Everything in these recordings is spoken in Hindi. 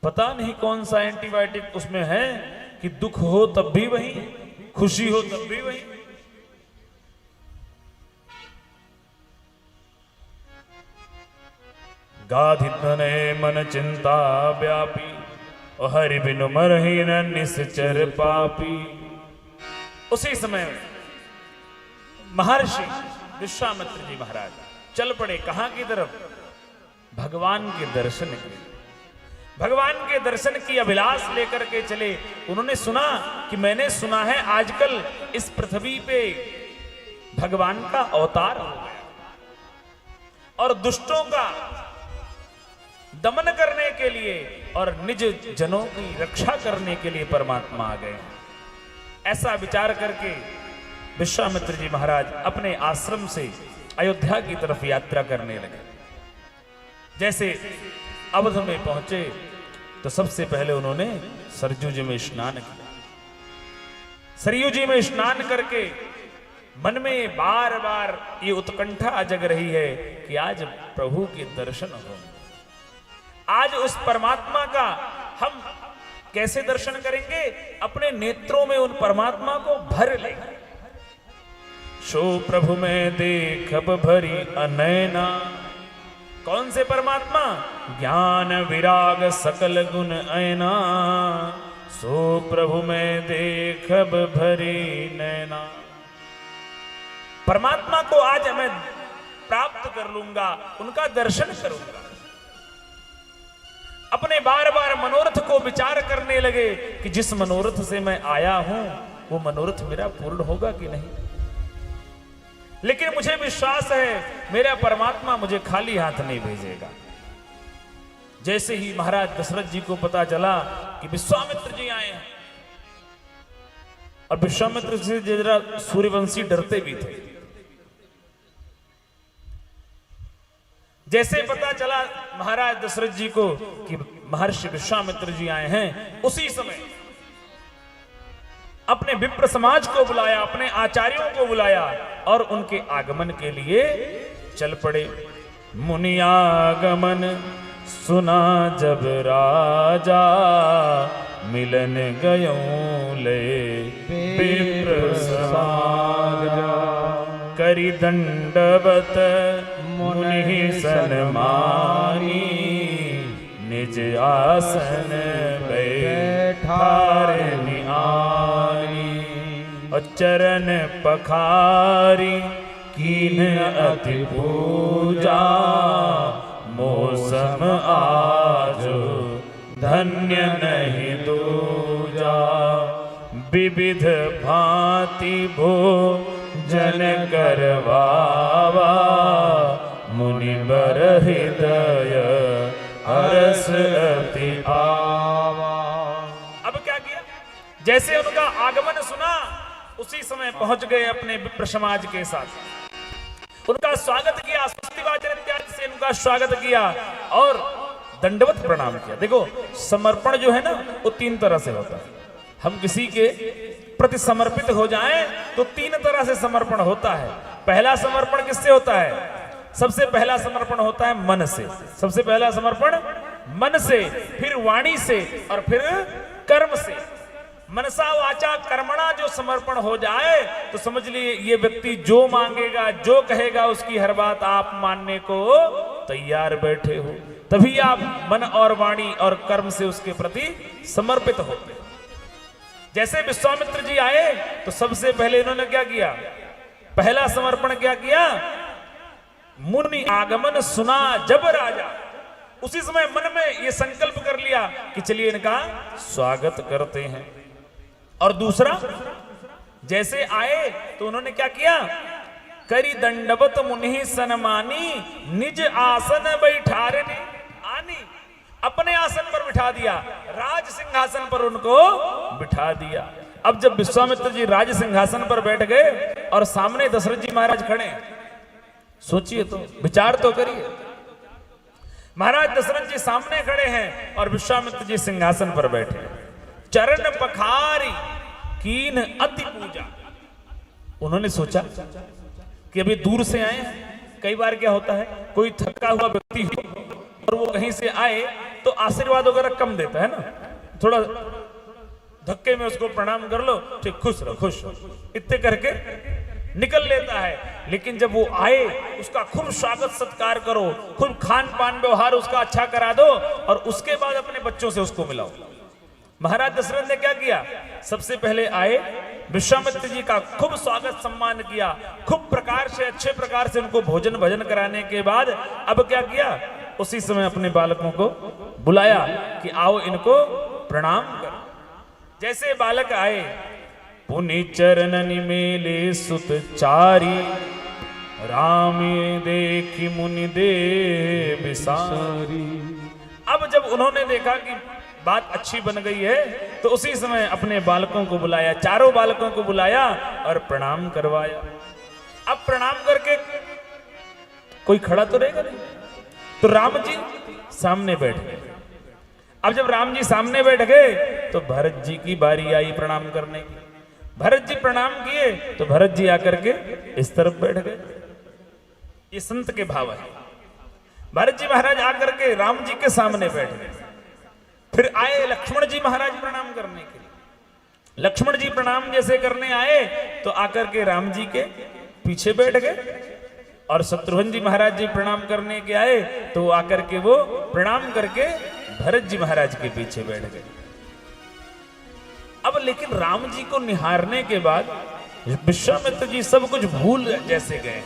पता नहीं कौन सा एंटीबायोटिक उसमें है कि दुख हो तब भी वही, खुशी हो तब भी वही। गाधि तने मन चिंता व्यापी, और हरि बिनु मरहि न निश्चर पापी। उसी समय महर्षि विश्वामित्र जी महाराज चल पड़े कहां की तरफ? भगवान के दर्शन के लिए। भगवान के दर्शन की अभिलाष लेकर के चले। उन्होंने सुना कि मैंने सुना है आजकल इस पृथ्वी पे भगवान का अवतार हो गया और दुष्टों का दमन करने के लिए और निज जनों की रक्षा करने के लिए परमात्मा आ गए। ऐसा विचार करके विश्वामित्र जी महाराज अपने आश्रम से अयोध्या की तरफ यात्रा करने लगे। जैसे अवध में पहुंचे तो सबसे पहले उन्होंने सरयू जी में स्नान किया। सरयू जी में स्नान करके मन में बार बार ये उत्कंठा जग रही है कि आज प्रभु के दर्शन हो। आज उस परमात्मा का हम कैसे दर्शन करेंगे? अपने नेत्रों में उन परमात्मा को भर लेंगे। सो प्रभु में देखब भरी अनैना। कौन से परमात्मा? ज्ञान विराग सकल गुण ऐना। सो प्रभु में देखब भरी नैना। परमात्मा को आज मैं प्राप्त कर लूंगा, उनका दर्शन करूंगा। अपने बार बार मनोरथ को विचार करने लगे कि जिस मनोरथ से मैं आया हूं वो मनोरथ मेरा पूर्ण होगा कि नहीं। लेकिन मुझे विश्वास है मेरा परमात्मा मुझे खाली हाथ नहीं भेजेगा। जैसे ही महाराज दशरथ जी को पता चला कि विश्वामित्र जी आए हैं, और विश्वामित्र से जरा सूर्यवंशी डरते भी थे। जैसे पता चला महाराज दशरथ जी को कि महर्षि विश्वामित्र जी आए हैं, उसी समय अपने विप्र समाज को बुलाया, अपने आचार्यों को बुलाया और उनके आगमन के लिए चल पड़े। मुनि आगमन सुना जब राजा, मिलन गयों ले विप्र समाजा। करी दंडवत मुनि सन्मानी, निज आसन बैठारे निहारी। और चरण पखारी कीन अति पूजा, मौसम आज धन्य नहीं दूजा। विविध भांति भोजन करवावा, मुनिवर हृदय हर्ष अति आवा। अब क्या किया? जैसे उनका आगमन सुना उसी समय पहुंच गए अपने विप्र समाज के साथ। उनका स्वागत किया, स्वस्तिवाचन इत्यादि से उनका स्वागत किया और दंडवत प्रणाम किया। देखो समर्पण जो है ना वो तीन तरह से होता है। हम किसी के प्रति समर्पित हो जाएं तो तीन तरह से समर्पण होता है। पहला समर्पण किससे होता है? सबसे पहला समर्पण होता है मन से। सबसे पहला समर्पण मन से, फिर वाणी से और फिर कर्म से। मनसा वाचा कर्मणा जो समर्पण हो जाए तो समझ लिए ये व्यक्ति जो मांगेगा, जो कहेगा, उसकी हर बात आप मानने को तैयार बैठे हो। तभी आप मन और वाणी और कर्म से उसके प्रति समर्पित होते। जैसे विश्वामित्र जी आए तो सबसे पहले इन्होंने क्या किया? पहला समर्पण क्या किया? मुनि आगमन सुना जब राजा। उसी समय मन में ये संकल्प कर लिया कि चलिए इनका स्वागत करते हैं। और दूसरा, जैसे आए तो उन्होंने क्या किया? करी दंडवत मुनि सन्मानी, निज आसन बैठारे आनी। अपने आसन पर बिठा दिया, राज सिंहासन पर उनको बिठा दिया। अब जब विश्वामित्र जी राज सिंहासन पर बैठ गए और सामने दशरथ जी महाराज खड़े, सोचिए तो, विचार तो करिए। महाराज दशरथ जी सामने खड़े हैं और विश्वामित्र जी सिंहासन पर बैठे। चरण पखारी कीन अति पूजा। उन्होंने सोचा कि अभी दूर से आए हैं। कई बार क्या होता है, कोई थका हुआ व्यक्ति हो और वो कहीं से आए तो आशीर्वाद वगैरह कम देता है ना, थोड़ा धक्के में उसको प्रणाम कर लो, ठीक, खुश रहो, खुश रहो, इतने करके निकल लेता है। लेकिन जब वो आए उसका खूब स्वागत सत्कार करो, खूब खान पान व्यवहार उसका अच्छा करा दो और उसके बाद अपने बच्चों से उसको मिलाओ। महाराज दशरथ ने क्या किया, सबसे पहले आए विश्वामित्र जी का खूब स्वागत सम्मान किया, खूब प्रकार से अच्छे प्रकार से उनको भोजन भजन कराने के बाद अब क्या किया, उसी समय अपने बालकों को बुलाया कि आओ इनको प्रणाम करो। जैसे बालक आए, पुनि चरणन मेले सुत चारी, राम देखी मुनि दे बिसारी। अब जब उन्होंने देखा कि बात अच्छी बन गई है तो उसी समय अपने बालकों को बुलाया, चारों बालकों को बुलाया और प्रणाम करवाया। अब प्रणाम करके कोई खड़ा तो रहेगा नहीं, तो राम जी सामने बैठ गए। अब जब राम जी सामने बैठ गए तो भरत जी की बारी आई प्रणाम करने की। भरत जी प्रणाम किए तो भरत जी आकर के इस तरफ बैठ गए। ये संत के भाव है। भरत जी महाराज आकर के राम जी के सामने बैठ गए। फिर आए लक्ष्मण जी महाराज प्रणाम करने के लिए। लक्ष्मण जी प्रणाम जैसे करने आए तो आकर के राम जी के पीछे बैठ गए। और शत्रुघ्न जी महाराज जी प्रणाम करने के आए तो आकर के वो प्रणाम करके भरत जी महाराज के पीछे बैठ गए। अब लेकिन राम जी को निहारने के बाद विश्वामित्र जी सब कुछ भूल जैसे गए।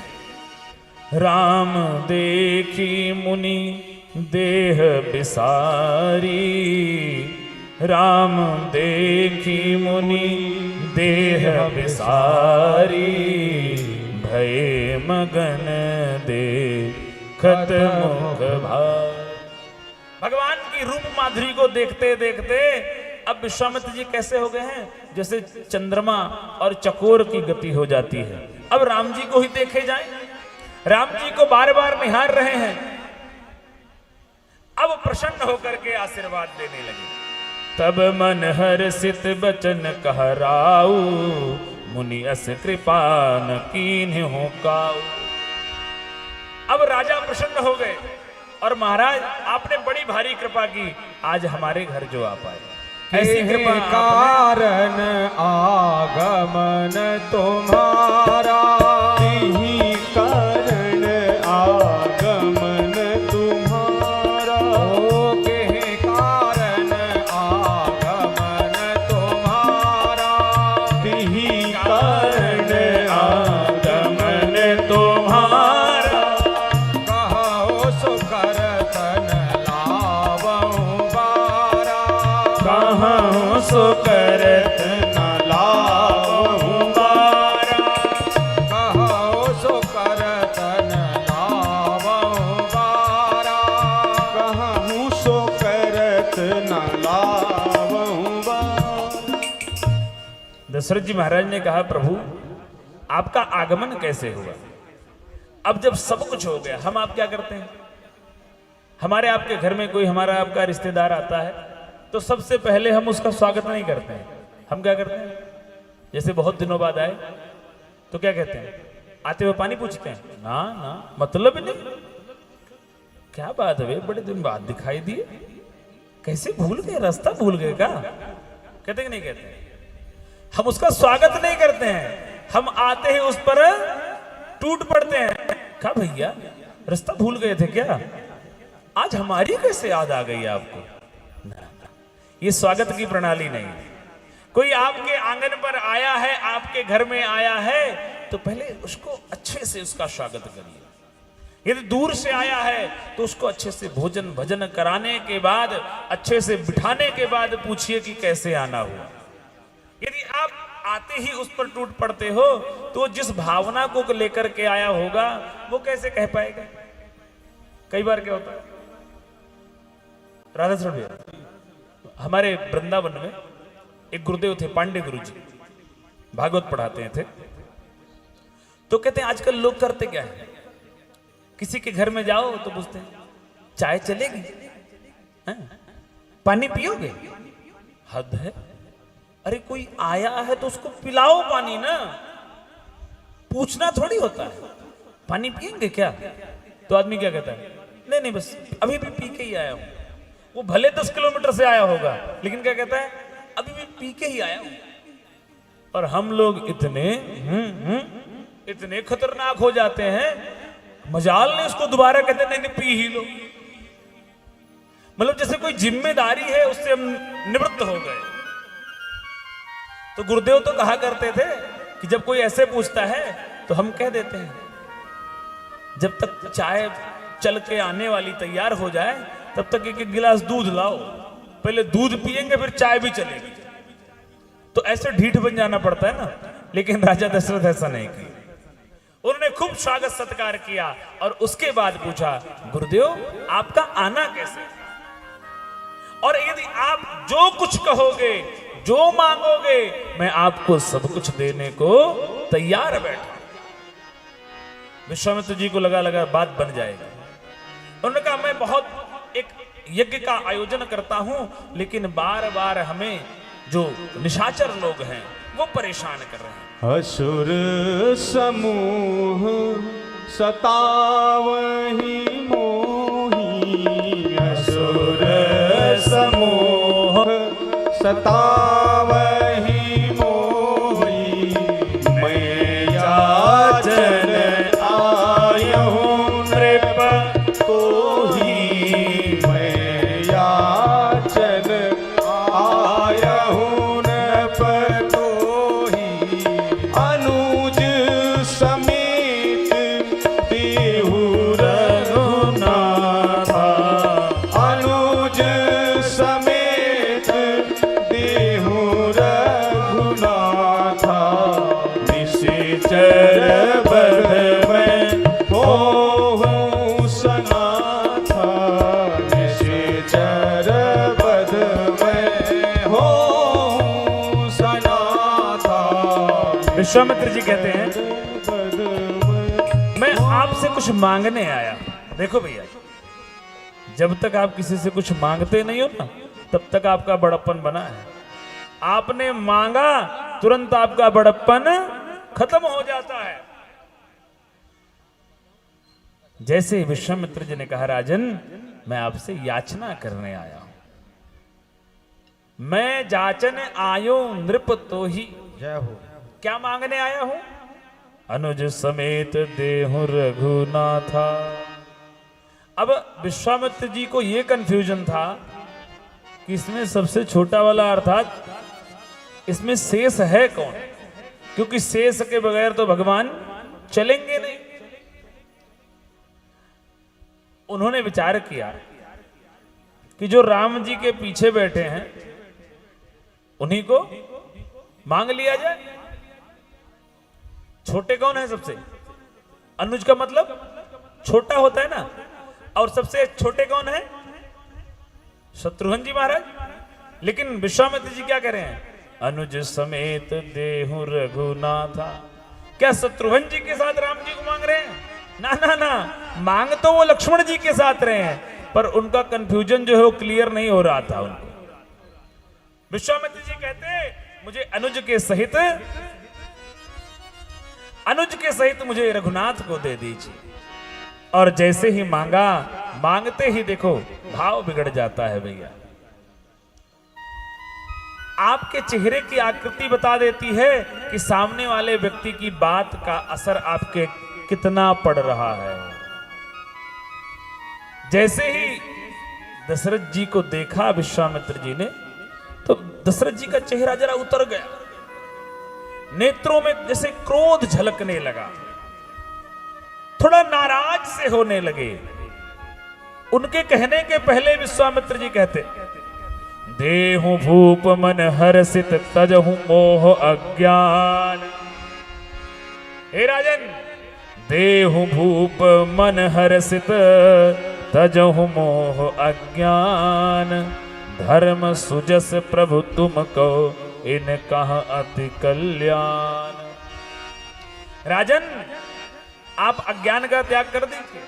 राम देखी मुनि देह बिसारी, राम देखी मुनि देह बिसारी, भय मगन देखत मुख भार। भगवान की रूप माधुरी को देखते देखते अब विश्वामित्र जी कैसे हो गए हैं, जैसे चंद्रमा और चकोर की गति हो जाती है। अब राम जी को ही देखे जाएं, राम जी को बार बार निहार रहे हैं। अब प्रसन्न होकर के आशीर्वाद देने लगे। तब मन हर्षित बचन कहराऊ, मुनि अस कृपा न कीन्हु काऊ। अब राजा प्रसन्न हो गए और महाराज आपने बड़ी भारी कृपा की, आज हमारे घर जो आप आए, ऐसी कृपा कारण आगमन तुम्हारा, यही कारण आगमन तुम्हारा। ओ के कारण आगमन तुम्हारा, यही कारण आगमन तुम्हारा। कहो सो करतन लावहु बारा, कहाँ सो करत न लावहु बारा। कहो सो करतन लावहु बारा, कहूँ सो करत न लावहु बारा। दशरथ जी महाराज ने कहा, प्रभु आपका आगमन कैसे हुआ? अब जब सब कुछ हो गया, हम आप क्या करते हैं? हमारे आपके घर में कोई हमारा आपका रिश्तेदार आता है तो सबसे पहले हम उसका स्वागत नहीं करते हैं। हम क्या करते हैं, जैसे बहुत दिनों बाद आए तो क्या कहते हैं, आते हुए पानी पूछते हैं, ना ना मतलब नहीं, क्या बात है, बड़े दिन बाद दिखाई दिए, कैसे भूल गए, रास्ता भूल गए क्या? कहते कि नहीं कहते? हम उसका स्वागत नहीं करते हैं, हम आते ही उस पर टूट पड़ते हैं। क्या भैया रास्ता भूल गए थे क्या? आज हमारी कैसे याद आ गई आपको? ये स्वागत की प्रणाली नहीं है। कोई आपके आंगन पर आया है, आपके घर में आया है तो पहले उसको अच्छे से उसका स्वागत करिए। यदि दूर से आया है तो उसको अच्छे से भोजन भजन कराने के बाद, अच्छे से बिठाने के बाद पूछिए कि कैसे आना हुआ। यदि आप आते ही उस पर टूट पड़ते हो तो जिस भावना को लेकर के आया होगा वो कैसे कह पाएगा? कई बार क्या होता है, राधा सुन भैया, हमारे वृंदावन में एक गुरुदेव थे, पांडे गुरु जी, भागवत पढ़ाते थे। तो कहते हैं आजकल लोग करते क्या है, किसी के घर में जाओ तो पूछते हैं चाय चलेगी, पानी पियोगे? हद है, अरे कोई आया है तो उसको पिलाओ पानी ना, पूछना थोड़ी होता है। पानी पिएंगे क्या? तो आदमी क्या कहता है, नहीं नहीं बस अभी भी पी के ही आया हूं। वो भले 10 किलोमीटर से आया होगा, लेकिन क्या कहता है, अभी भी पी के ही आया हूं। और हम लोग इतने खतरनाक हो जाते हैं, मजाल ने उसको दोबारा कहते नहीं नहीं पी ही लो। मतलब जैसे कोई जिम्मेदारी है उससे हम निवृत्त हो गए। तो गुरुदेव तो कहा करते थे कि जब कोई ऐसे पूछता है तो हम कह देते हैं, जब तक चाय चल के आने वाली तैयार हो जाए तब तक एक गिलास दूध लाओ, पहले दूध पिएंगे फिर चाय भी चलेगी। तो ऐसे ढीठ बन जाना पड़ता है ना, लेकिन राजा दशरथ ऐसा नहीं किया। उन्होंने खूब स्वागत सत्कार किया और उसके बाद पूछा, गुरुदेव आपका आना कैसे, और यदि आप जो कुछ कहोगे, जो मांगोगे, मैं आपको सब कुछ देने को तैयार बैठा। विश्वामित्र जी को लगा बात बन जाएगी। उन्होंने कहा, मैं बहुत एक यज्ञ का आयोजन करता हूं, लेकिन बार बार हमें जो निशाचर लोग हैं वो परेशान कर रहे हैं। असुर समूह सतावहि मोहि, असुर समूह सतावहि मोहि, मैं याचन आयहूँ नृप तोहि, मैं याचन आयहूँ नृप तोहि, अनुज समेत देहु रघुनाथा, अनुज समेत देहु रघुनाथा, निशाचर बध में होहूँ सनाथा, निशाचर बध में होहूँ सनाथा। विश्वामित्र जी कहते हैं, मैं आपसे कुछ मांगने आया। देखो भैया, जब तक आप किसी से कुछ मांगते नहीं हो ना, तब तक आपका बड़प्पन बना है। आपने मांगा, तुरंत आपका बड़प्पन खत्म हो जाता है। जैसे विश्वामित्र जी ने कहा, राजन मैं आपसे याचना करने आया हूं, मैं जाचन आयो नृप तो ही। जय हो। क्या मांगने आया हूं? अनुज समेत देहु रघुनाथा। अब विश्वामित्र जी को यह कंफ्यूजन था कि इसमें सबसे छोटा वाला अर्थात इसमें शेष है कौन, क्योंकि शेष के बगैर तो भगवान चलेंगे नहीं। उन्होंने विचार किया कि जो राम जी के पीछे बैठे हैं उन्हीं को मांग लिया जाए। छोटे कौन है सबसे? अनुज का मतलब छोटा होता है ना, और सबसे छोटे कौन है? शत्रुघ्न जी महाराज। लेकिन विश्वामित्र जी क्या कह रहे हैं? अनुज समेत देहु रघुनाथा। क्या शत्रुघ्न जी के साथ राम जी को मांग रहे हैं? ना ना ना, मांग तो वो लक्ष्मण जी के साथ रहे हैं, पर उनका कंफ्यूजन जो है वो क्लियर नहीं हो रहा था उनको। विश्वामित्र जी कहते, मुझे अनुज के सहित मुझे रघुनाथ को दे दीजिए। और जैसे ही मांगा, मांगते ही देखो भाव बिगड़ जाता है भैया। आपके चेहरे की आकृति बता देती है कि सामने वाले व्यक्ति की बात का असर आपके कितना पड़ रहा है। जैसे ही दशरथ जी को देखा विश्वामित्र जी ने, तो दशरथ जी का चेहरा जरा उतर गया, नेत्रों में जैसे क्रोध झलकने लगा, थोड़ा नाराज से होने लगे। उनके कहने के पहले विश्वामित्र जी कहते, देहु भूप मन हर्षित तजहु मोह अज्ञान। हे राजन, देहु भूप मन हर्षित तजहु मोह अज्ञान, धर्म सुजस प्रभु तुमको इन कहा अति कल्याण। राजन, आप अज्ञान का त्याग कर दीजिए।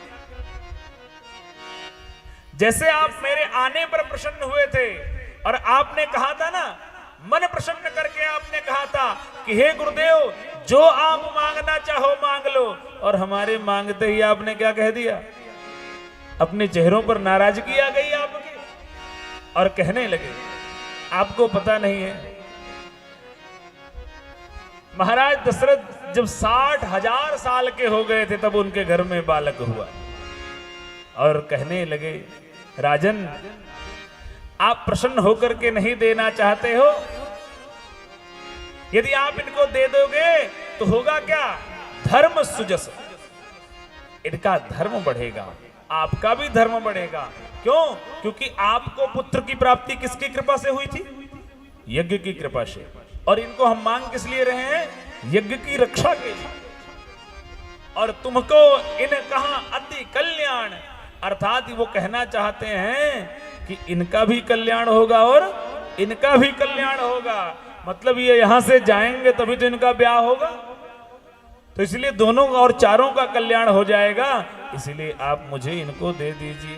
जैसे आप मेरे आने पर प्रसन्न हुए थे और आपने कहा था ना, मन प्रसन्न करके आपने कहा था कि हे गुरुदेव, जो आप मांगना चाहो मांग लो, और हमारे मांगते ही आपने क्या कह दिया? अपने चेहरों पर नाराजगी आ गई आपके। और कहने लगे, आपको पता नहीं है, महाराज दशरथ जब 60,000 साल के हो गए थे तब उनके घर में बालक हुआ। और कहने लगे, राजन आप प्रसन्न होकर के नहीं देना चाहते हो? यदि आप इनको दे दोगे तो होगा क्या? धर्म सुजस, इनका धर्म बढ़ेगा, आपका भी धर्म बढ़ेगा। क्यों? क्योंकि आपको पुत्र की प्राप्ति किसकी कृपा से हुई थी? यज्ञ की कृपा से। और इनको हम मांग किस लिए रहे हैं? यज्ञ की रक्षा के लिए। और तुमको इन कहा अति कल्याण, अर्थात वो कहना चाहते हैं कि इनका भी कल्याण होगा और इनका भी कल्याण होगा। मतलब ये यहां से जाएंगे तभी तो इनका ब्याह होगा, तो इसलिए दोनों और चारों का कल्याण हो जाएगा। इसलिए आप मुझे इनको दे दीजिए।